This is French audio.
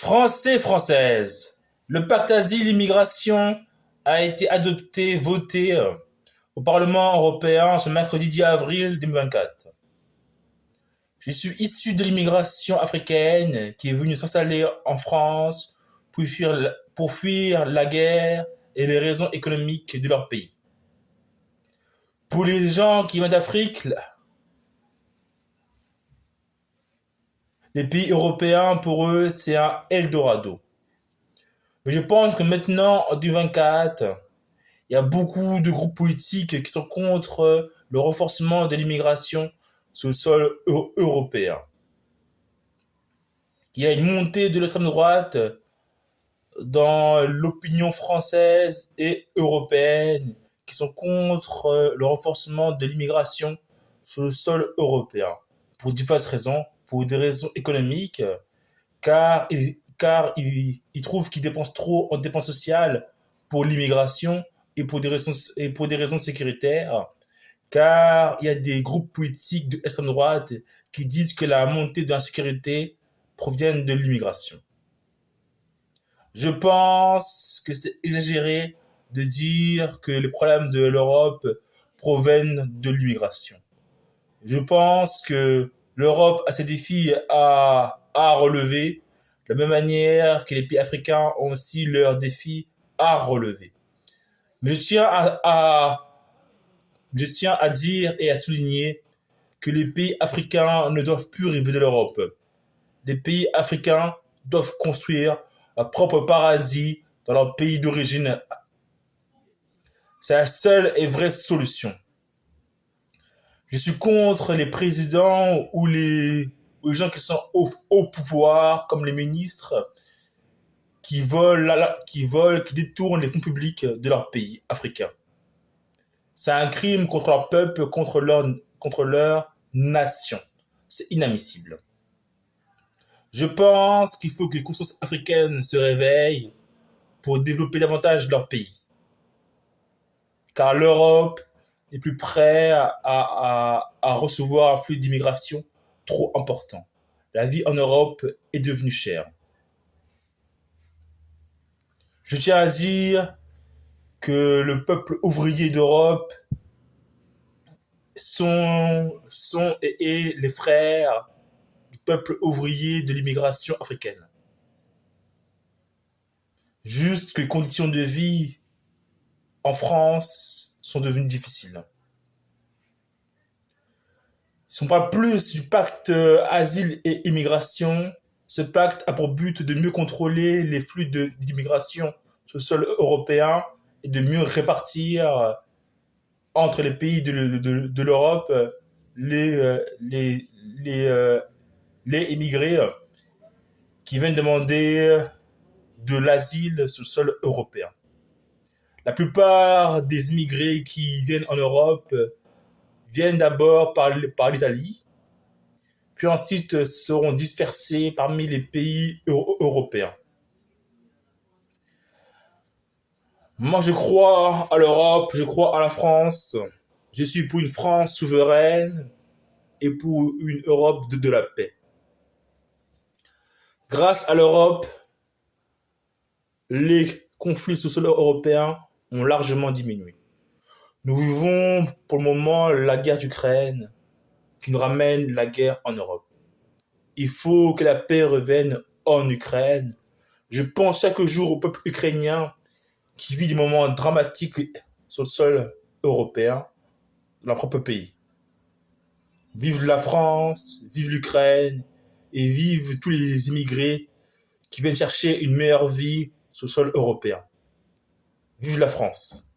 Français, Françaises, le pacte asile-immigration a été adopté, voté au Parlement européen ce mercredi 10 avril 2024. Je suis issu de l'immigration africaine qui est venue s'installer en France pour fuir la guerre et les raisons économiques de leur pays. Pour les gens qui viennent d'Afrique, les pays européens, pour eux, c'est un Eldorado. Mais je pense que maintenant, en 2024, il y a beaucoup de groupes politiques qui sont contre le renforcement de l'immigration sur le sol européen. Il y a une montée de l'extrême droite dans l'opinion française et européenne qui sont contre le renforcement de l'immigration sur le sol européen. Pour diverses raisons, pour des raisons économiques, car ils trouvent qu'ils dépensent trop en dépenses sociales pour l'immigration et pour des raisons sécuritaires, car il y a des groupes politiques d'extrême droite qui disent que la montée de l'insécurité provient de l'immigration. Je pense que c'est exagéré de dire que les problèmes de l'Europe proviennent de l'immigration. Je pense que l'Europe a ses défis à relever, de la même manière que les pays africains ont aussi leurs défis à relever. Mais je tiens à dire et à souligner que les pays africains ne doivent plus rêver de l'Europe. Les pays africains doivent construire leur propre paradis dans leur pays d'origine. C'est la seule et vraie solution. Je suis contre les présidents ou les gens qui sont au pouvoir, comme les ministres, qui détournent les fonds publics de leur pays africain. C'est un crime contre leur peuple, contre leur nation. C'est inadmissible. Je pense qu'il faut que les consciences africaines se réveillent pour développer davantage leur pays. Car l'Europe n'est plus prête à recevoir un flux d'immigration trop important. La vie en Europe est devenue chère. Je tiens à dire que le peuple ouvrier d'Europe est les frères du peuple ouvrier de l'immigration africaine. Juste que les conditions de vie en France sont devenues difficiles. Si on parle plus du pacte asile et immigration, ce pacte a pour but de mieux contrôler les flux d'immigration sur le sol européen et de mieux répartir entre les pays de l'Europe les, euh, les, les, euh, les immigrés qui viennent demander de l'asile sur le sol européen. La plupart des immigrés qui viennent en Europe viennent d'abord par l'Italie, puis ensuite seront dispersés parmi les pays européens. Moi, je crois à l'Europe, je crois à la France. Je suis pour une France souveraine et pour une Europe de la paix. Grâce à l'Europe, les conflits sur le sol européen ont largement diminué. Nous vivons pour le moment la guerre d'Ukraine qui nous ramène la guerre en Europe. Il faut que la paix revienne en Ukraine. Je pense chaque jour au peuple ukrainien qui vit des moments dramatiques sur le sol européen, dans leur propre pays. Vive la France, vive l'Ukraine et vive tous les immigrés qui viennent chercher une meilleure vie sur le sol européen. Vive la France.